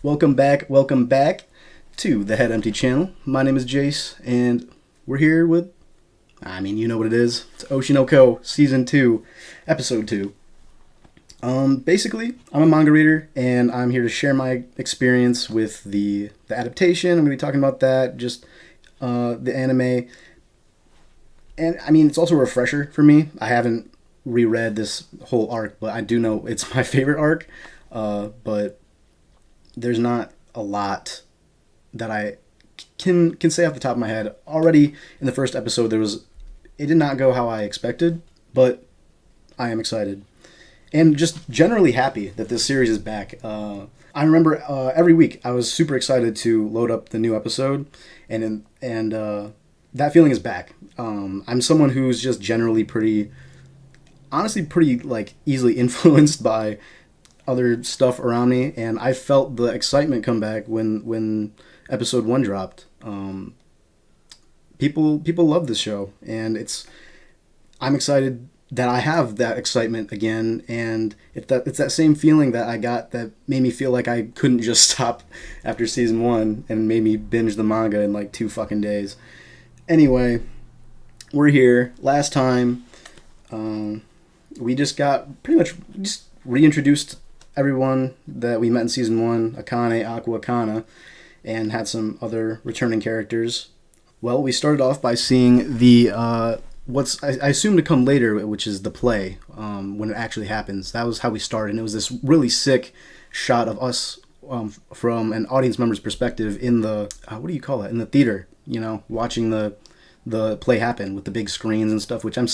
Welcome back to the Head Empty channel. My name is Jace, and we're here with, you know what it is. It's Oshi no Ko, Season 2, Episode 2. Basically, I'm a manga reader, and I'm here to share my experience with the adaptation. I'm going to be talking about that, just the anime. And, it's also a refresher for me. I haven't reread this whole arc, but I do know it's my favorite arc. But there's not a lot that I can say off the top of my head. Already in the first episode, it did not go how I expected, but I am excited. And just generally happy that this series is back. I remember every week I was super excited to load up the new episode, and that feeling is back. I'm someone who's just generally pretty like easily influenced by other stuff around me, and I felt the excitement come back when episode 1 dropped. People love this show, and I'm excited that I have that excitement again, and it's that same feeling that I got that made me feel like I couldn't just stop after season 1 and made me binge the manga in like 2 fucking days. Anyway, we're here. Last time, we just got pretty much just reintroduced everyone that we met in season 1, Akane, Aqua, Kana, and had some other returning characters. Well, we started off by seeing the I assume to come later, which is the play, when it actually happens. That was how we started, and it was this really sick shot of us from an audience member's perspective in the what do you call it, in the theater, watching the play happen with the big screens and stuff, which I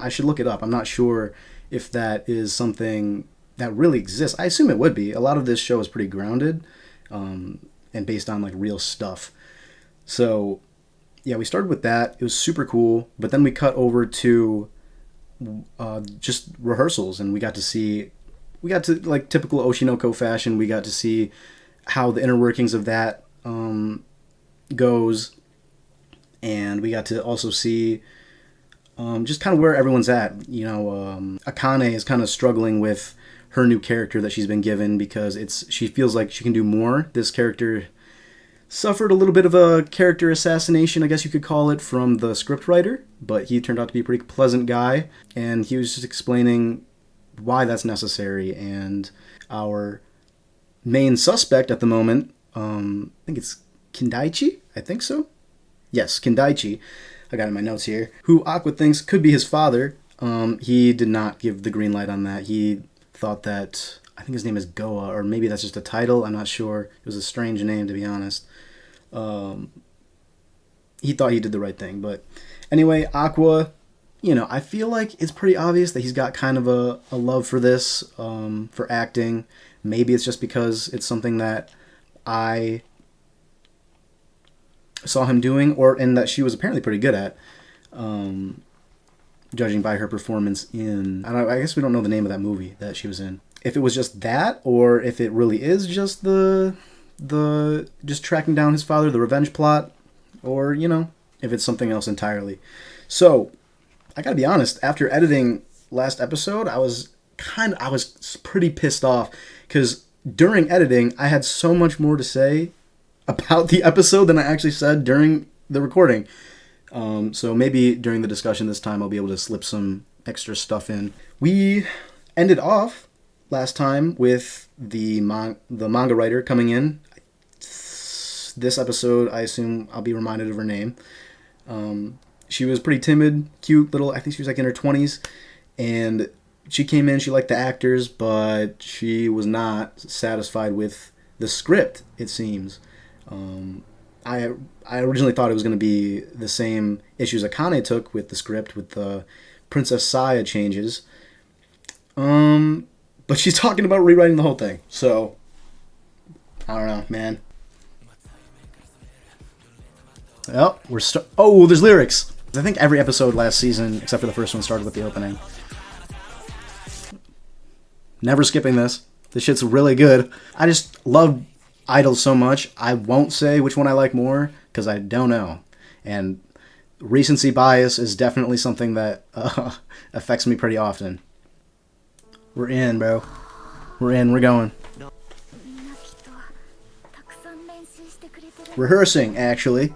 should look it up. I'm not sure if that is something that really exists. I assume it would be. A lot of this show is pretty grounded and based on like real stuff. So yeah, we started with that. It was super cool, but then we cut over to just rehearsals, and we got to like typical Oshi no Ko fashion, we got to see how the inner workings of that goes, and we got to also see just kind of where everyone's at. Akane is kind of struggling with her new character that she's been given because she feels like she can do more. This character suffered a little bit of a character assassination, I guess you could call it, from the scriptwriter, but he turned out to be a pretty pleasant guy, and he was just explaining why that's necessary. And our main suspect at the moment, I think it's Kindaichi, I think so? Yes, Kindaichi, I got it in my notes here, who Aqua thinks could be his father. He did not give the green light on that. He thought that, I think his name is Goa, or maybe that's just a title, I'm not sure. It was a strange name, to be honest. He thought he did the right thing, but anyway, Aqua, I feel like it's pretty obvious that he's got kind of a love for this, for acting. Maybe it's just because it's something that I saw him doing, and that she was apparently pretty good at, judging by her performance in, I guess we don't know the name of that movie that she was in. If it was just that, or if it really is just the just tracking down his father, the revenge plot, or, if it's something else entirely. So, I gotta be honest, after editing last episode, I was pretty pissed off, because during editing, I had so much more to say about the episode than I actually said during the recording. So maybe during the discussion this time I'll be able to slip some extra stuff in. We ended off last time with the manga writer coming in. This episode, I assume I'll be reminded of her name. She was pretty timid, cute little, I think she was like in her 20s, and she came in, she liked the actors, but she was not satisfied with the script, it seems. I originally thought it was going to be the same issues Akane took with the script, with the Princess Saya changes. But she's talking about rewriting the whole thing. So, I don't know, man. Oh, there's lyrics. I think every episode last season, except for the first one, started with the opening. Never skipping this. This shit's really good. I just love idols so much. I won't say which one I like more, because I don't know. And recency bias is definitely something that affects me pretty often. We're in, bro. We're in. We're going. Rehearsing, actually.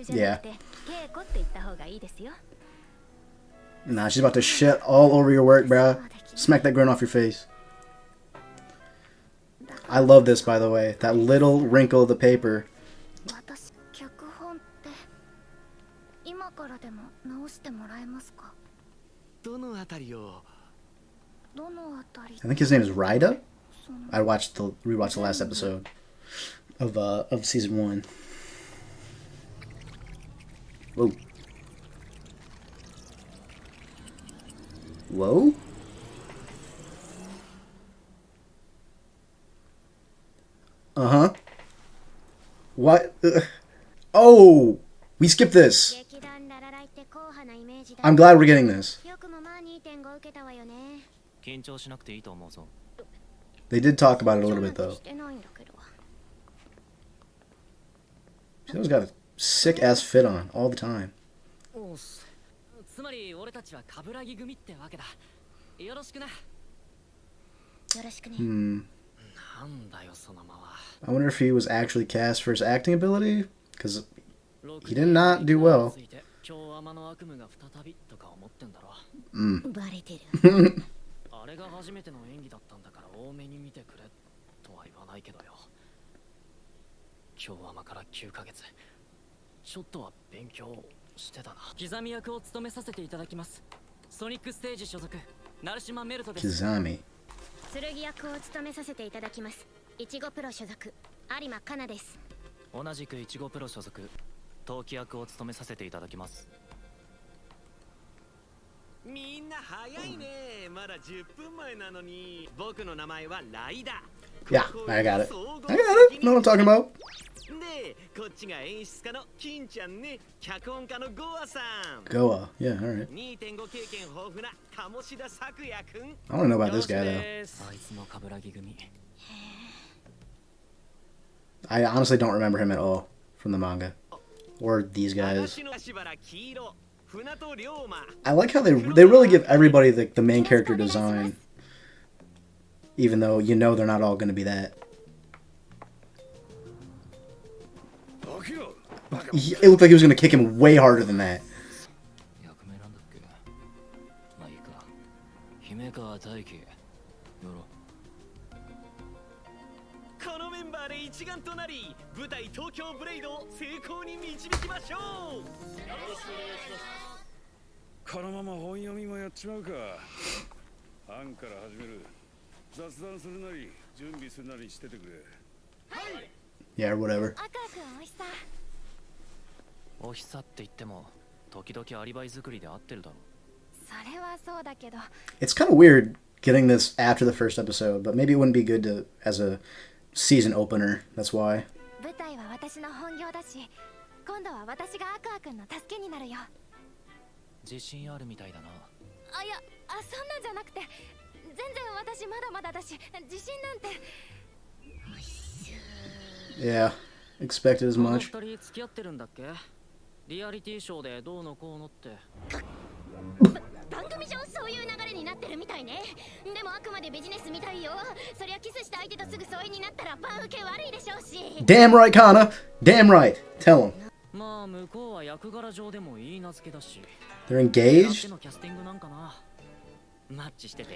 Yeah. Nah, she's about to shit all over your work, bruh. Smack that grin off your face. I love this, by the way. That little wrinkle of the paper. I think his name is Raida. I rewatched the last episode of season 1. Whoa. Whoa? Uh-huh. What? Oh! We skipped this. I'm glad we're getting this. They did talk about it a little bit, though. She always got a sick-ass fit on all the time. I wonder if he was actually cast for his acting ability, because he did not do well. Kizami. 剣役を務めさせていただきます。いちごプロ所属、有馬かなです。同じくいちごプロ所属、陶器役を務めさせていただきます。みんな早いね。まだ10分前なのに。僕の名前はライダ。Yeah, I got it. I got it. Know what I'm talking about. で、こっちが演出家の金ちゃんね。脚本家のゴアさん。Goa. Yeah, alright. 2.5 経験豊富な鴨志田作也くん。I don't know about this guy, though. あいつの冠組。I honestly don't remember him at all from the manga. Or these guys. I like how they really give everybody the main character design. Even though you know they're not all going to be that. It looked like he was going to kick him way harder than that. Yeah, or whatever. It's kind of weird getting this after the first episode, but maybe it wouldn't be good to as a season opener. That's why. Yeah, expected as much. Damn right, Kana. Damn right. Tell him. They're engaged?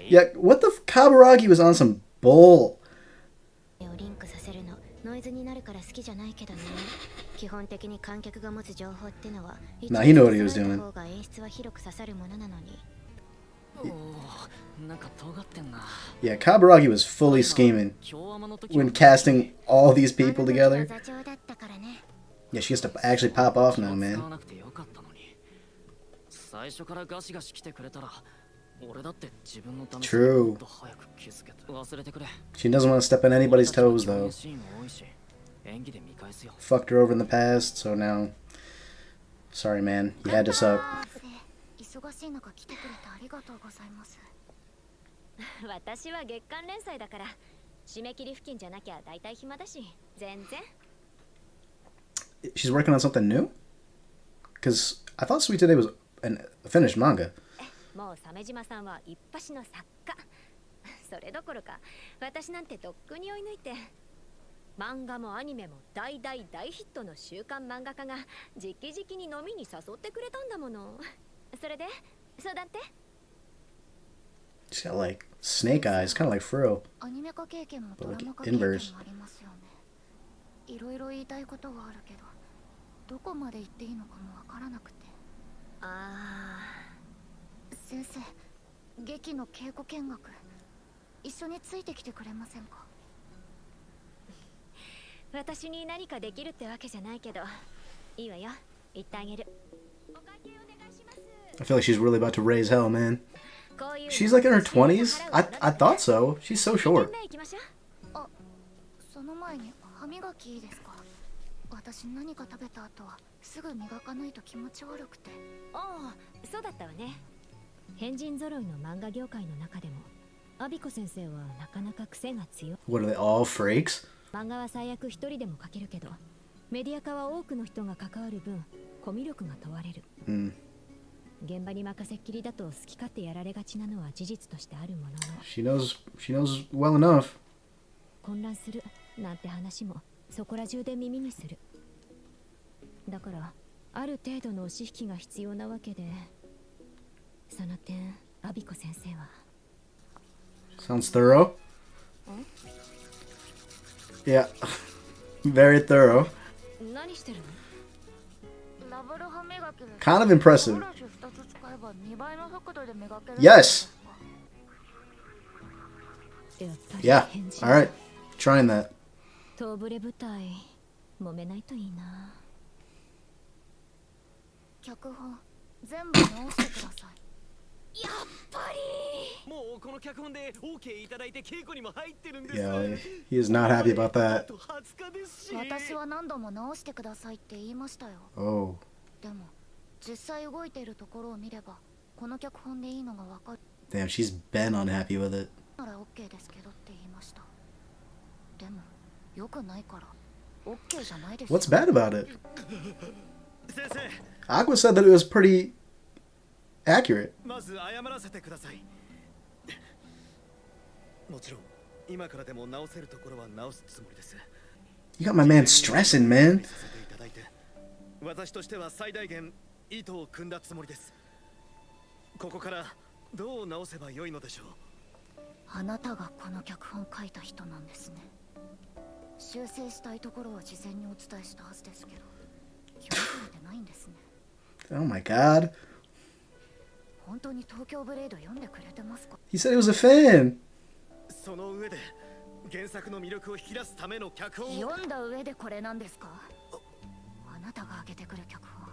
Yeah, what the Kaburagi was on some bull. Nah, he knew what he was doing. Yeah, Kaburagi was fully scheming when casting all these people together. Yeah, she has to actually pop off now, man. True. She doesn't want to step on anybody's toes, though. Fucked her over in the past, so now... Sorry, man. You had to suck. She's working on something new? Because I thought Sweet Today was a finished manga. 漫画もアニメも大大大ヒットの週刊漫画家が直々に飲みに誘ってくれたんだもの。それで相談って？ She's got like snake eyes, kind of like Furo, アニメ化経験も but ドラ like マ化経験も inverse. ありますよね。いろいろ言いたいことがあるけど、どこまで言っていいのかもわからなくて。あ先生、劇の稽古見学一緒についてきてくれませんか？あ、私に何かできるってわけじゃないけど、いいわよ。言ってあげる。お会計お願いします。 I feel like she's really about to raise hell, man. こういう She's like in her 20s? I thought so. She's so short. 行きましょう。あ、その前に歯磨きいいですか？私何か食べた後はすぐ磨かないと気持ち悪くて。ああ、そうだったわね。変人揃いの漫画業界の中でもアビコ先生はなかなか癖が強い。 What are they, all freaks? 漫画は最悪一人でも描けるけど、メディア化は多くの人が関わる分コミュ力が問われる。現場に任せっきりだと好き勝手やられがちなのは事実としてあるものの、 She knows well enough. 混乱するなんて話もそこら中で耳にする。だからある程度の押し引きが必要なわけで、その点アビコ先生は Sounds thorough. Yeah, very thorough. 何してるの？ラブル歯磨きです。 Kind of impressive. ブラシ2つ使えば2倍の速度で磨ける。 Yes. やっぱり Yeah. 変人。 All right. Trying that. 遠ブレ部隊揉めないといいな。脚本全部直してください。やっぱりもうこの脚本で OK いただいて稽古にも入ってるんです。 Yeah, he is not happy about that. 20日ですし。私は何度も直してくださいって言いましたよ。 Oh. でも実際動いているところを見ればこの脚本でいいのがわかる Damn, she's been unhappy with it. なら OK ですけどって言いました。でも良くないから OK じゃないですよ。 What's bad about it? 先生、 Aqua said that it was pretty accurate. まず謝らせてください。もちろん今からでも直せるところは直すつもりです。 You got my man stressing, man. させていただいて、私としては最大限意図を組んだつもりです。ここからどう直せばよいのでしょう。あなたがこの脚本書いた人なんですね。修正したいところは事前にお伝えしたはずですけど気づかれてないんですね。 Oh my god. 本当に東京ブレイド読んでくれてますか？ He said he was a fan. その上で原作の魅力を引き出すための脚本を。読んだ上でこれなんですか？あなたが挙げてくる脚本、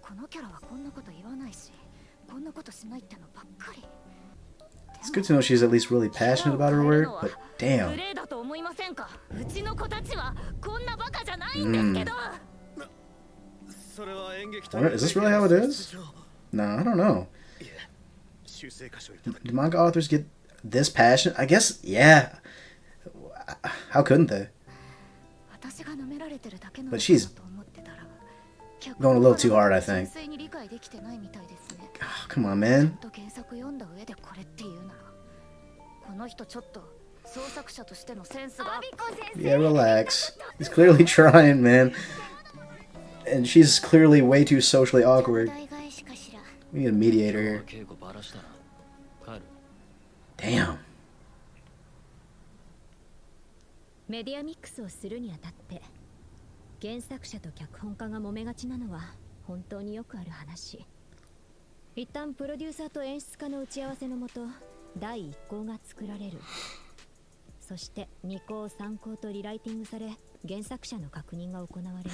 このキャラはこんなこと言わないしこんなことしないってのばっかり。 It's good to know she's at least really passionate about her work, but 無 damn. 礼だと思いませんか？うちの子たちはこんなバカじゃないんですけど。それは演劇 What- is this really how it is? No, I don't know. 修正箇所いただき Do manga authors get this passionate? I guess, yeah. How couldn't they? 私が舐められてるだけの But she's と思ってたら going a little too hard, I think. 純粋に理解できてないみたいですね。 Oh, come on, man. と原作読んだ上でこれっていうならこの人ちょっと創作者としてのセンスが。 Yeah, relax. He's clearly trying, man. And she's clearly way too socially awkward. 代替しかしら。 We need a mediator here. 稽古バラしたな。帰る。 Damn. メディアミックスをするにあたって原作者と脚本家が揉めがちなのは本当によくある話。一旦プロデューサーと演出家の打ち合わせのもと第1項が作られる。そして2項3項とリライティングされ原作者の確認が行われる。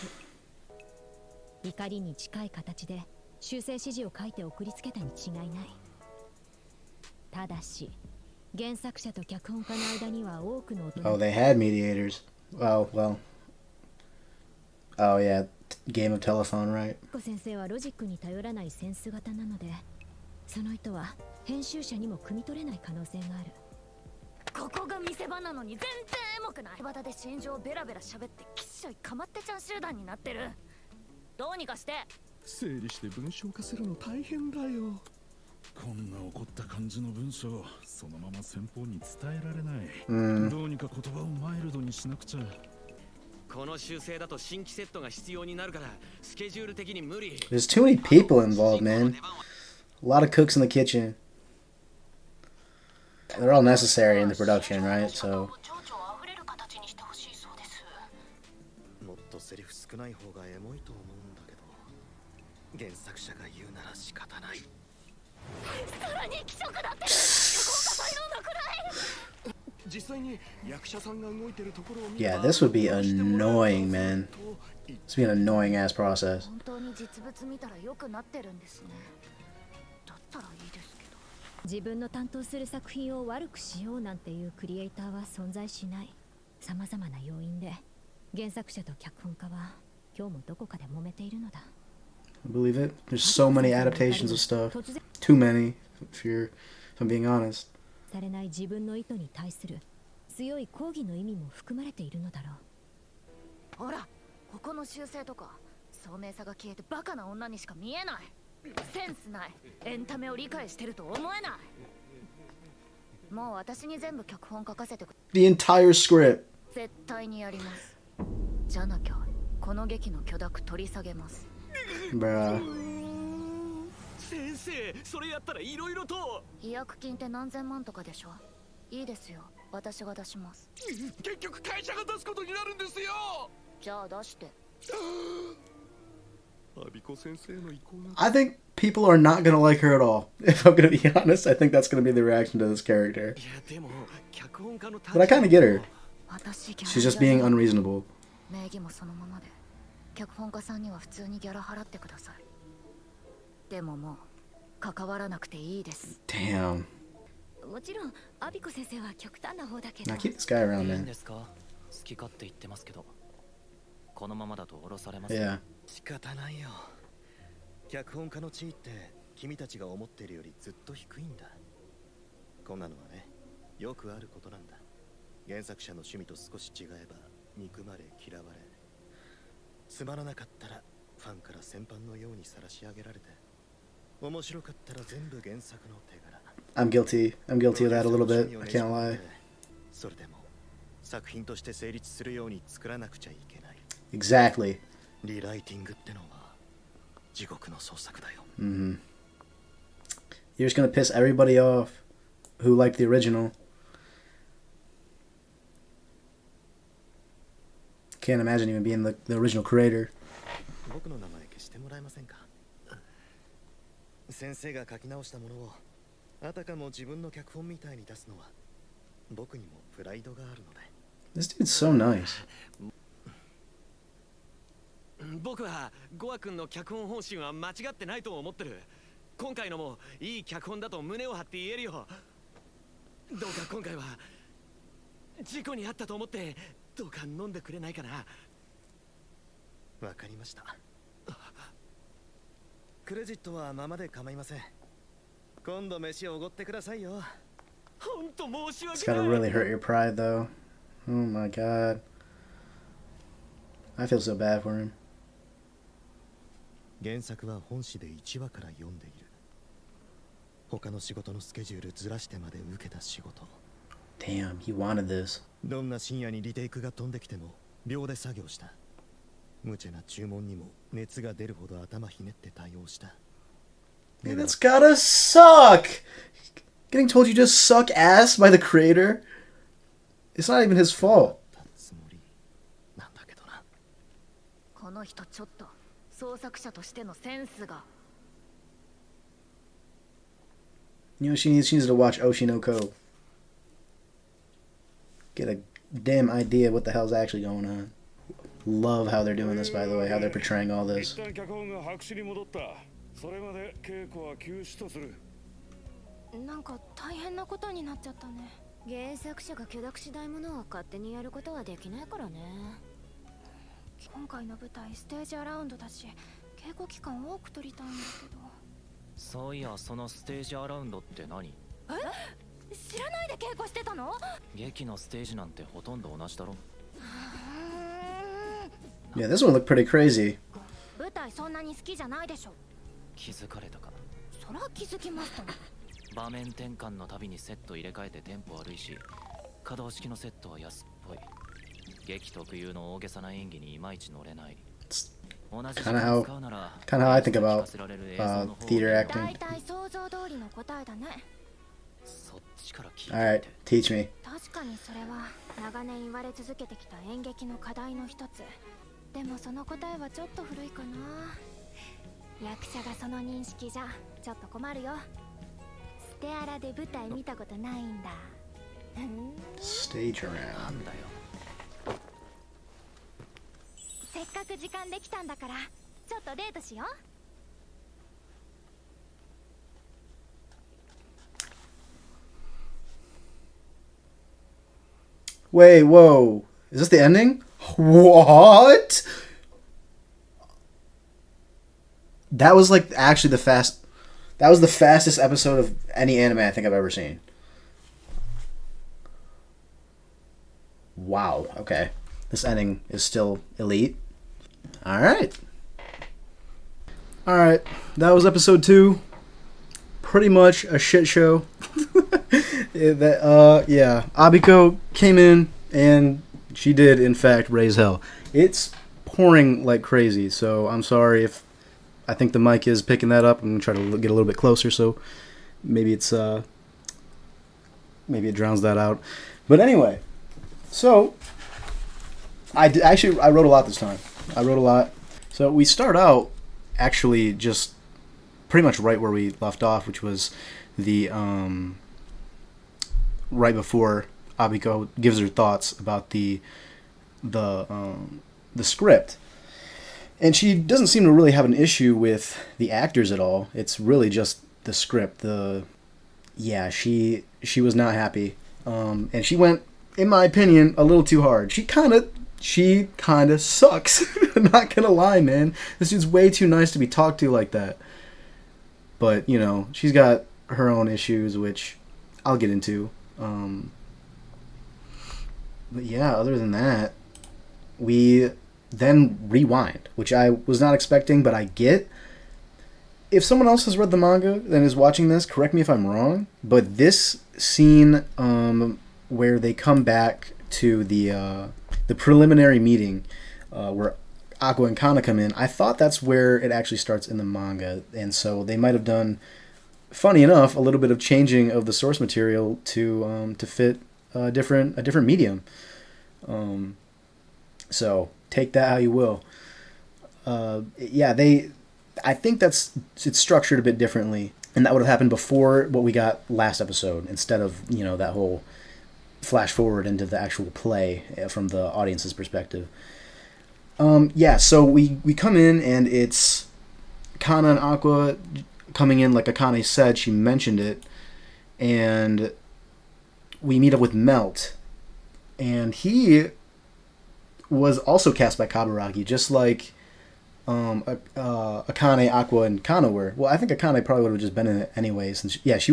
怒りに近い形で修正指示を書いて送りつけたに違いない。ただし原作者と脚本家の間には多くの大人 Oh, they had mediators. Oh, well. Oh, yeah. Game of telephone, right? コ先生はロジックに頼らないセンス型なので、その意図は編集者にも汲み取れない可能性がある。ここが見せ場なのに全然エモくない。場で心情ベラベラ喋ってきっしょいかまってちゃん集団になってる。どうにかして。整理して文章化するの大変だよ。こんな怒った感じの文章そのまま先方に伝えられない、どうにか言葉をマイルドにしなくちゃ。この修正だと新規セットが必要になるからスケジュール的に無理。 There's too many people involved, man. A lot of cooks in the kitchen. They're all necessary in the production, right? So もっとセリフ少ない方がエモいと思うんだけど、原作者が言うなら仕方ない。さらに気色だって脚本家というのくらい。実際に役者さんが動いてるところを見 yeah, this would be annoying, man. This would be an annoying ass process. 本当に実物見たら良くなってるんですね。だったらいいですけど。自分の担当する作品を悪くしようなんていうクリエイターは存在しない。様々な要因で原作者と脚本家は今日もどこかで揉めているのだ。I believe it. There's so many adaptations of stuff. Too many, if I'm being honest. されない自分の意図に対する強い抗議の意味も含まれているのだろう。ほら、ここの修正とか聡明さが消えてバカな女にしか見えない。センスない。エンタメを理解してると思えない。もう私に全部脚本書かせてく。 The entire script. 絶対にやります。じゃなきゃこの劇の許諾取り下げます。 Bruh. 先生、それやったらいろいろと。違約金って何千万とかでしょ。いいですよ、私が出します。結局会社が出すことになるんですよ。じゃあ出して。アビコ先生の意向が I think people are not gonna like her at all. If I'm gonna be honest, I think that's gonna be the reaction to this character. いやでも脚本家の But I kind of get her. 私 She's just being unreasonable. 名義もそのままで脚本家さんには普通にギャラ払ってください。でももう関わらなくていいです。 Damn. もちろんアビコ先生は極端な方だけど Now keep this guy around, いいん man. ですか。好き勝手言ってますけど、このままだと降ろされます。 Yeah. 仕方ないよ。脚本家の地位って君たちが思っているよりずっと低いんだ。こんなのはね、よくあることなんだ。原作者の趣味と少し違えば憎まれ嫌われ、つまらなかったらファンから戦犯のように晒し上げられて、面白かったら全部原作の手柄。 I'm guilty. I'm guilty of that a little bit. I can't lie. それでも作品として成立するように作らなくちゃいけない。 Exactly. リライティングってのは地獄の創作だよ。 Mm-hmm. You're just gonna piss everybody off who liked the original. Can't imagine even being the original creator. 僕の名前消してもらえませんか。先生が書き直したものをあたかも自分の脚本みたいに出すのは僕にもプライドがあるので。 This dude's so nice. 僕はゴア君の脚本方針は間違ってないと思ってる。今回のもいい脚本だと胸を張って言えるよ。どうか今回は事故に遭ったと思ってどうか飲んでくれないかな。わかりました。クレジットはままで構いません。今度飯をおごってくださいよ。本当申し It's 訳な gotta い。 really hurt your pride, though. Oh my god. I feel so bad for him. 原作は本誌で1話から読んでいる。他の仕事のスケジュールずらしてまで受けた仕事。 Damn, he wanted this. どんな深夜にリテイクが飛んできても秒で作業した。無茶な注文にも熱が出るほど頭ひねって対応した。 Man, that's gotta suck! Getting told you just suck ass by the creator? It's not even his fault. つもりなんだけどな。この人ちょっと創作者としてのセンスが。 You know, she needs to watch Oshi no Ko. Get a damn idea of what the hell's actually going on. Love how they're doing this, by the way, how they're portraying all this. 一旦脚本が白紙に戻った。それまで稽古は休止とする。なんか大変なことになっちゃったね。原作者が許諾しないものを勝手にやることはできないからね。今回の舞台ステージアラウンドだし、稽古期間多く取りたいんだけど。そういや、そのステージアラウンドって何？知らないで稽古してたの？劇のステージなんてほとんど同じだろ。Yeah, this one looked pretty crazy. 舞台そんなに好きじゃないでしょ。気づかれたか。そら気づきましたね。場面転換のたびにセット入れ替えてテンポ悪いし、可動式のセットは安っぽい。劇特有の大げさな演技にいまいち乗れない。 Kind of how I think about theater acting. 大体想像通りの答えだね。 Alright, teach me. 確かにそれは長年言われ続けてきた演劇の課題の一つ。でもその答えはちょっと古いかな。役者がその認識じゃちょっと困るよ。ステアラで舞台見たことないんだ。Stage around. せっかく時間できたんだからちょっとデートしよう。 Wait, whoa. Is this the ending? What? That was like actually that was the fastest episode of any anime I think I've ever seen. Wow, okay. This ending is still elite. Alright. Alright, that was episode 2. Pretty much a shit show. Yeah. Abiko came in and she did, in fact, raise hell. It's pouring like crazy, so I'm sorry if I think the mic is picking that up. I'm going to try to get a little bit closer, so maybe it's, maybe it drowns that out. But anyway, so I wrote a lot this time. I wrote a lot. So we start out actually just pretty much right where we left off, which was the right before Abiko gives her thoughts about the script, and she doesn't seem to really have an issue with the actors at all. It's really just the script. She was not happy, and she went, in my opinion, a little too hard. She kind of sucks. I'm not gonna lie, man. This dude's way too nice to be talked to like that. But, you know, she's got her own issues, which I'll get into. But yeah, other than that, we then rewind, which I was not expecting, but I get. If someone else has read the manga and is watching this, correct me if I'm wrong, but this scene where they come back to the preliminary meeting where Aqua and Kana come in, I thought that's where it actually starts in the manga, and so they might have done, funny enough, a little bit of changing of the source material to fit a different medium. So take that how you will. I think it's structured a bit differently, and that would have happened before what we got last episode, instead of, you know, that whole flash forward into the actual play from the audience's perspective. So we come in, and it's Kana and Aqua coming in, like Akane said, she mentioned it, and we meet up with Melt, and he was also cast by Kaburagi, just like Akane, Aqua, and Kana were. Well, I think Akane probably would have just been in it anyway, since she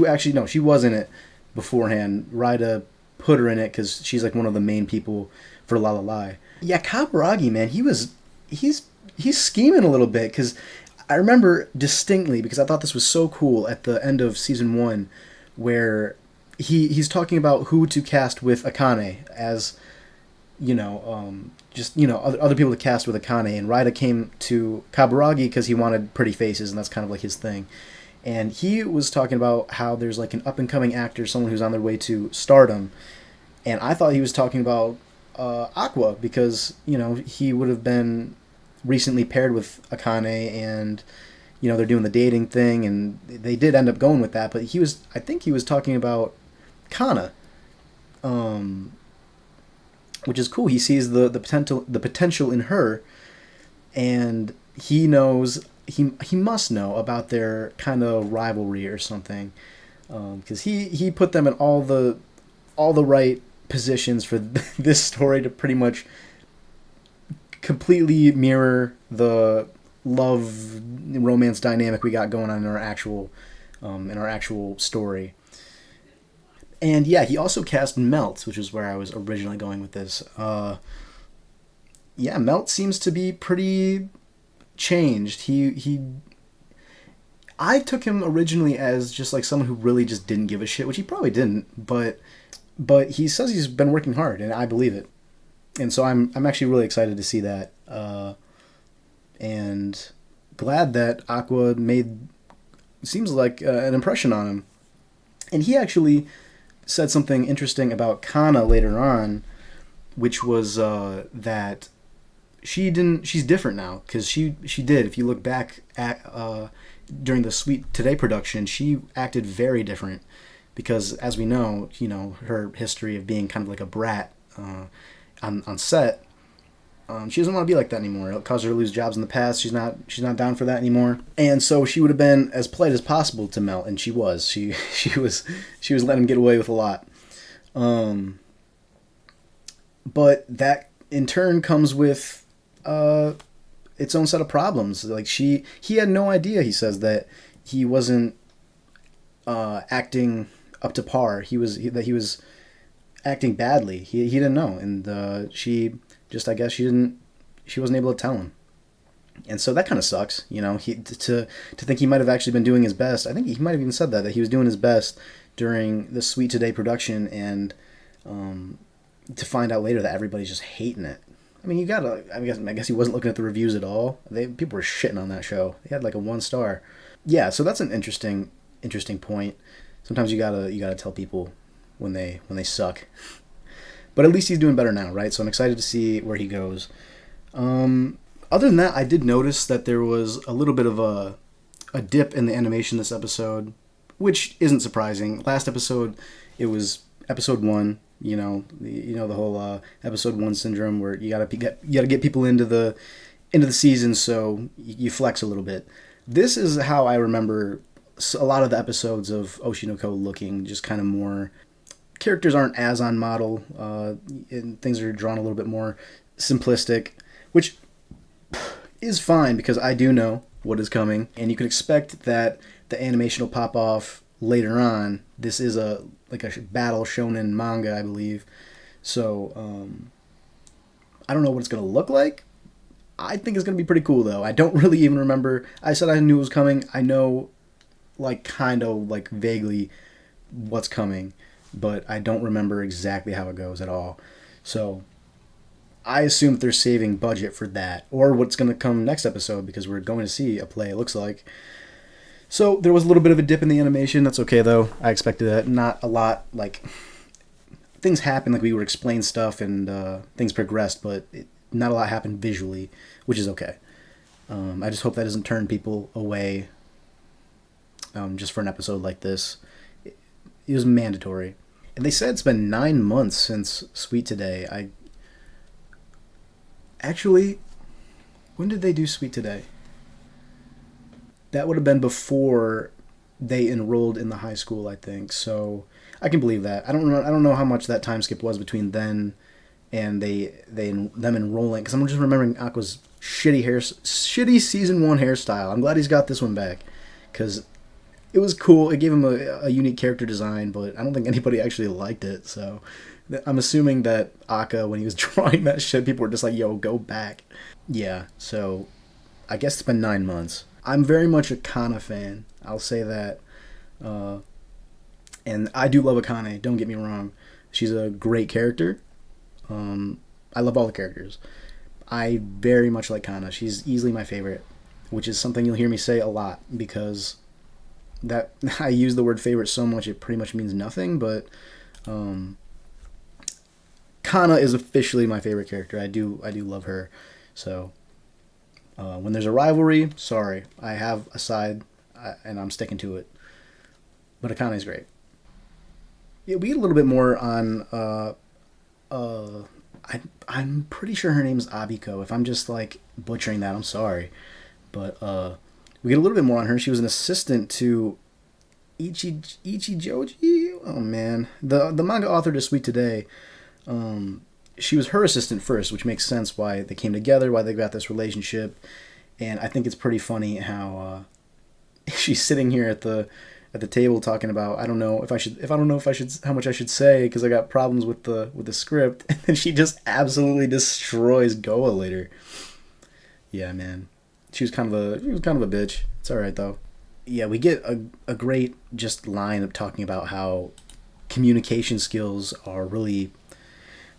was in it beforehand. Raida put her in it because she's like one of the main people for La La Lai. Yeah, Kaburagi, man, he's scheming a little bit, because I remember distinctly, because I thought this was so cool at the end of season 1, where he's talking about who to cast with Akane as, you know, other people to cast with Akane, and Raida came to Kaburagi because he wanted pretty faces, and that's kind of like his thing. And he was talking about how there's like an up-and-coming actor, someone who's on their way to stardom, and I thought he was talking about Aqua, because, you know, he would have been recently paired with Akane, and, you know, they're doing the dating thing, and they did end up going with that, but I think he was talking about Kana, which is cool. He sees the potential in her, and he knows, he must know about their kind of rivalry or something, because he put them in all the right positions for this story to pretty much completely mirror the love romance dynamic we got going on in our actual story. And yeah, he also cast Melt, which is where I was originally going with this. Melt seems to be pretty changed. I took him originally as just like someone who really just didn't give a shit, which he probably didn't, but he says he's been working hard, and I believe it. And so I'm actually really excited to see that, and glad that Aqua made, seems like, an impression on him. And he actually said something interesting about Kana later on, which was that she's different now, because she did, if you look back at during the Sweet Today production, she acted very different, because as we know, her history of being kind of like a brat on set. She doesn't want to be like that anymore. It caused her to lose jobs in the past. She's not down for that anymore. And so she would have been as polite as possible to Melt, and she was. She was letting him get away with a lot. But that in turn comes with its own set of problems. Like he had no idea. He says that he wasn't acting up to par. He was acting badly. He didn't know, and she just, I guess she wasn't able to tell him. And so that kind of sucks, to think he might have actually been doing his best. I think he might have even said that he was doing his best during the Sweet Today production, and to find out later that everybody's just hating it. I mean, I guess he wasn't looking at the reviews at all. People were shitting on that show. They had like a 1 star. Yeah, so that's an interesting point. Sometimes you gotta tell people when they suck. But at least he's doing better now, right? So I'm excited to see where he goes. Other than that, I did notice that there was a little bit of a dip in the animation this episode, which isn't surprising. Last episode, it was episode 1. The whole episode 1 syndrome, where you gotta get people into the season, so you flex a little bit. This is how I remember a lot of the episodes of Oshi no Ko looking, just kind of more. Characters aren't as on model, and things are drawn a little bit more simplistic, which is fine because I do know what is coming, and you can expect that the animation will pop off later on. This is a battle shonen manga, I believe, so I don't know what it's gonna look like. I think it's gonna be pretty cool though. I don't really even remember. I said I knew it was coming. I know, kind of vaguely what's coming, but I don't remember exactly how it goes at all. So I assume they're saving budget for that, or what's going to come next episode, because we're going to see a play, it looks like. So there was a little bit of a dip in the animation. That's okay, though. I expected that. Not a lot. Things happened, we would explain stuff, and things progressed, but not a lot happened visually, which is okay. I just hope that doesn't turn people away just for an episode like this. It was mandatory. And they said it's been 9 months since Sweet Today. Actually, when did they do Sweet Today? That would have been before they enrolled in the high school, I think. So I can believe that. I don't know how much that time skip was between then and them enrolling, because I'm just remembering Aqua's shitty season 1 hairstyle. I'm glad he's got this one back, because it was cool. It gave him a unique character design, but I don't think anybody actually liked it. So I'm assuming that Akka, when he was drawing that shit, people were just like, yo, go back. Yeah, so I guess it's been 9 months. I'm very much a Kana fan. I'll say that. And I do love Akane, don't get me wrong. She's a great character. I love all the characters. I very much like Kana. She's easily my favorite, which is something you'll hear me say a lot, because that I use the word favorite so much it pretty much means nothing, but Kana is officially my favorite character. I do love her. So when there's a rivalry, sorry, I have a side, and I'm sticking to it. But Akane is great. Yeah, we get a little bit more on I'm pretty sure her name's Abiko. If I'm just butchering that, I'm sorry. But we get a little bit more on her. She was an assistant to Ichijoji. Oh man, the manga author to Sweet Today. She was her assistant first, which makes sense why they came together, why they got this relationship. And I think it's pretty funny how she's sitting here at the table talking about, I don't know if I should how much I should say, because I got problems with the script, and then she just absolutely destroys Goa later. Yeah, man. She was kind of a bitch. It's all right though. Yeah, we get a great just line of talking about how communication skills are really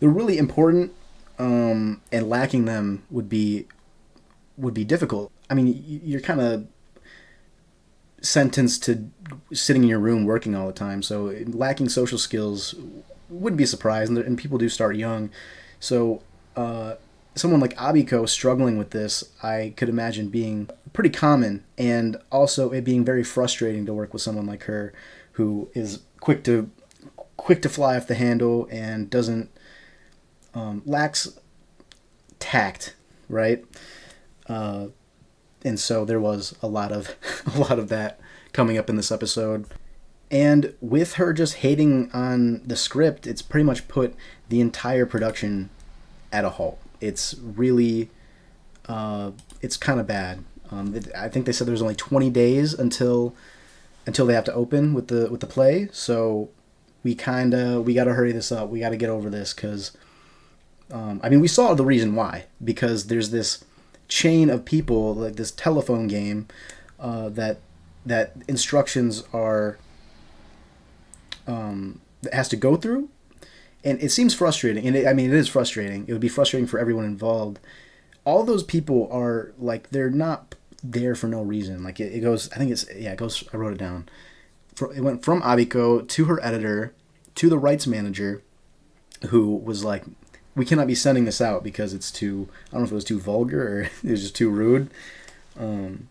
important and lacking them would be difficult. I mean, you're kind of sentenced to sitting in your room working all the time, so lacking social skills wouldn't be a surprise, and people do start young. So someone like Abiko struggling with this, I could imagine being pretty common, and also it being very frustrating to work with someone like her, who is quick to fly off the handle and doesn't lacks tact, right? And so there was a lot of that coming up in this episode. And with her just hating on the script, it's pretty much put the entire production at a halt. It's really, it's kind of bad. I think they said there's only 20 days until they have to open with the play. So we got to hurry this up. We got to get over this because, I mean, we saw the reason why, because there's this chain of people, like this telephone game, that instructions are, that has to go through, and it seems frustrating. And it is frustrating. It would be frustrating for everyone involved. All those people are like, they're not there for no reason. Like it goes, I think it goes. I wrote it down. It went from Abiko to her editor to the rights manager, who was like, we cannot be sending this out because it's too, I don't know if it was too vulgar or it was just too rude. And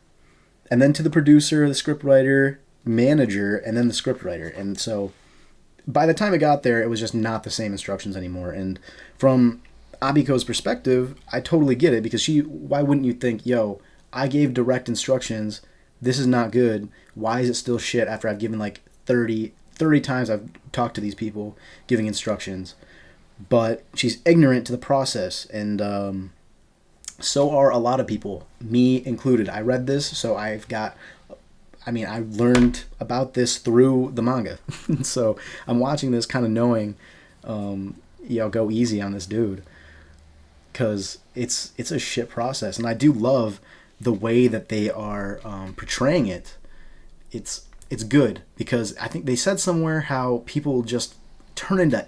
then to the producer, the scriptwriter, manager, and then the scriptwriter. And so by the time it got there, it was just not the same instructions anymore. And from Abiko's perspective, I totally get it, because why wouldn't you think, yo, I gave direct instructions, this is not good, why is it still shit after I've given like 30 times I've talked to these people giving instructions? But she's ignorant to the process, and so are a lot of people, me included. I read this, so I learned about this through the manga. So I'm watching this kind of knowing, go easy on this dude, because it's a shit process. And I do love the way that they are portraying it. It's good, because I think they said somewhere how people just turn into,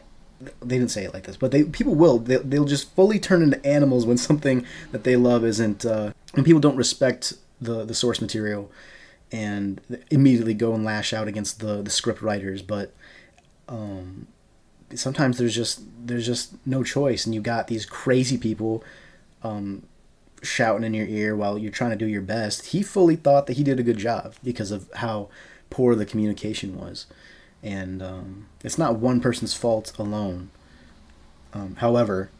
they didn't say it like this, but they'll just fully turn into animals when something that they love isn't, when people don't respect the source material, and immediately go and lash out against the script writers. But sometimes there's just no choice, and you got these crazy people shouting in your ear while you're trying to do your best. He fully thought that he did a good job because of how poor the communication was. And it's not one person's fault alone. However,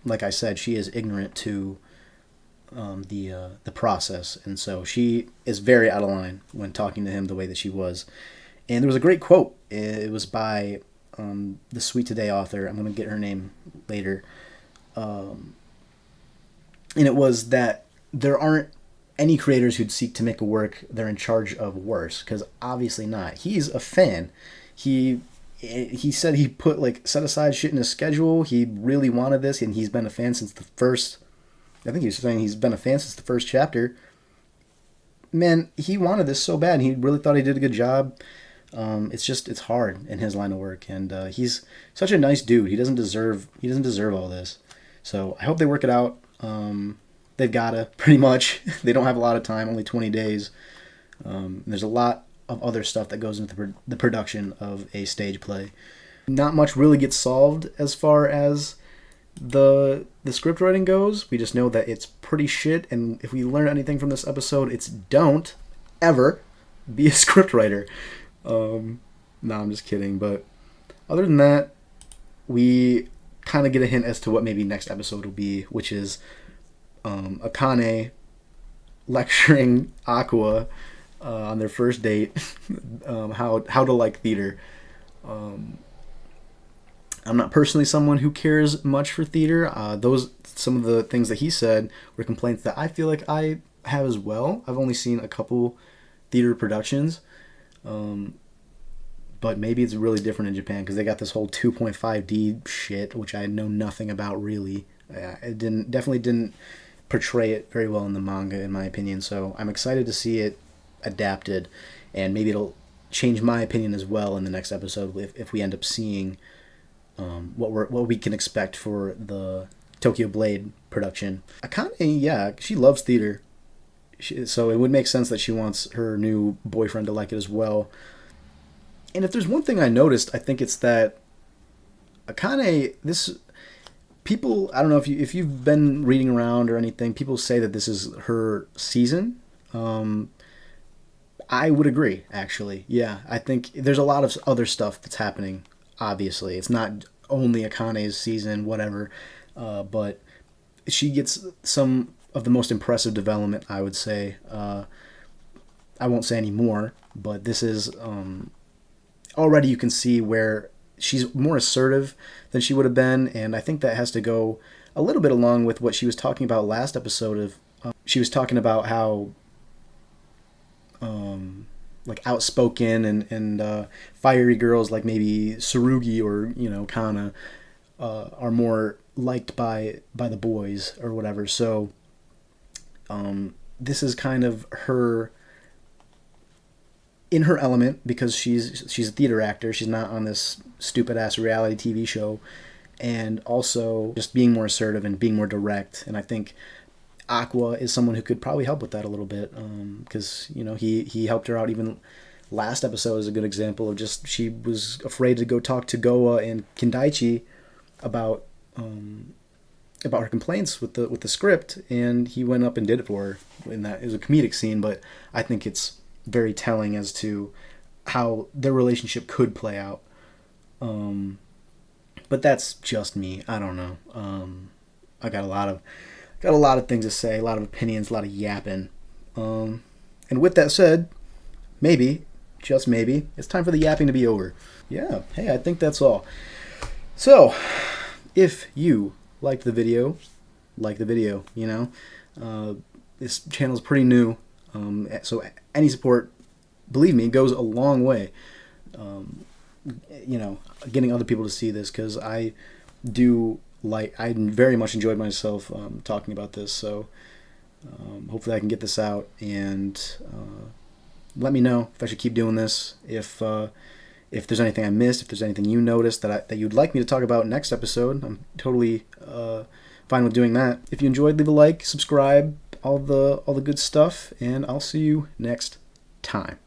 like I said, she is ignorant to the process, and so she is very out of line when talking to him the way that she was. And there was a great quote. It was by the Sweet Today author. I'm going to get her name later. And it was that there aren't any creators who'd seek to make a work they're in charge of worse, because obviously not. He's a fan. He said he put set aside shit in his schedule. He really wanted this, and he's been a fan since the first, I think he was saying he's been a fan since the first chapter. Man, he wanted this so bad, and he really thought he did a good job. It's hard in his line of work, and he's such a nice dude. He doesn't deserve all this. So I hope they work it out. They've gotta, pretty much. They don't have a lot of time, only 20 days. There's a lot of other stuff that goes into the production of a stage play. Not much really gets solved as far as the script writing goes. We just know that it's pretty shit, and if we learn anything from this episode, it's don't ever be a script writer. No, I'm just kidding. But other than that, we kind of get a hint as to what maybe next episode will be, which is Akane lecturing Aqua on their first date how to like theater. I'm not personally someone who cares much for theater. Some of the things that he said were complaints that I feel like I have as well. I've only seen a couple theater productions, but maybe it's really different in Japan because they got this whole 2.5D shit, which I know nothing about really. It definitely didn't portray it very well in the manga, in my opinion. So I'm excited to see it adapted, and maybe it'll change my opinion as well in the next episode if we end up seeing what we can expect for the Tokyo Blade production. Akane, yeah, she loves theater. So it would make sense that she wants her new boyfriend to like it as well. And if there's one thing I noticed, I think it's that Akane, this people, I don't know if you've been reading around or anything, people say that this is her season. I would agree, actually. Yeah, I think there's a lot of other stuff that's happening. Obviously, it's not only Akane's season, whatever, but she gets some of the most impressive development, I would say. I won't say any more, but this is already you can see where she's more assertive than she would have been, and I think that has to go a little bit along with what she was talking about last episode of she was talking about how like outspoken and fiery girls like maybe Tsurugi or Kana are more liked by the boys or whatever. So this is kind of her in her element because she's a theater actor. She's not on this stupid ass reality TV show, and also just being more assertive and being more direct. And I think Aqua is someone who could probably help with that a little bit because he helped her out. Even last episode is a good example of just she was afraid to go talk to Goa and Kindaichi about her complaints with the script, and he went up and did it for her. In that, it was a comedic scene, but I think it's very telling as to how their relationship could play out. But that's just me. I don't know. I got a lot of things to say, a lot of opinions, a lot of yapping. And with that said, maybe, just maybe, it's time for the yapping to be over. Yeah, hey, I think that's all. So, if you liked the video, like the video, this channel is pretty new. So any support, believe me, goes a long way. Getting other people to see this, because I very much enjoyed myself talking about this. So hopefully I can get this out, and let me know if I should keep doing this. If there's anything I missed, if there's anything you noticed that you'd like me to talk about next episode, I'm totally fine with doing that. If you enjoyed, leave a like, subscribe, all the good stuff, and I'll see you next time.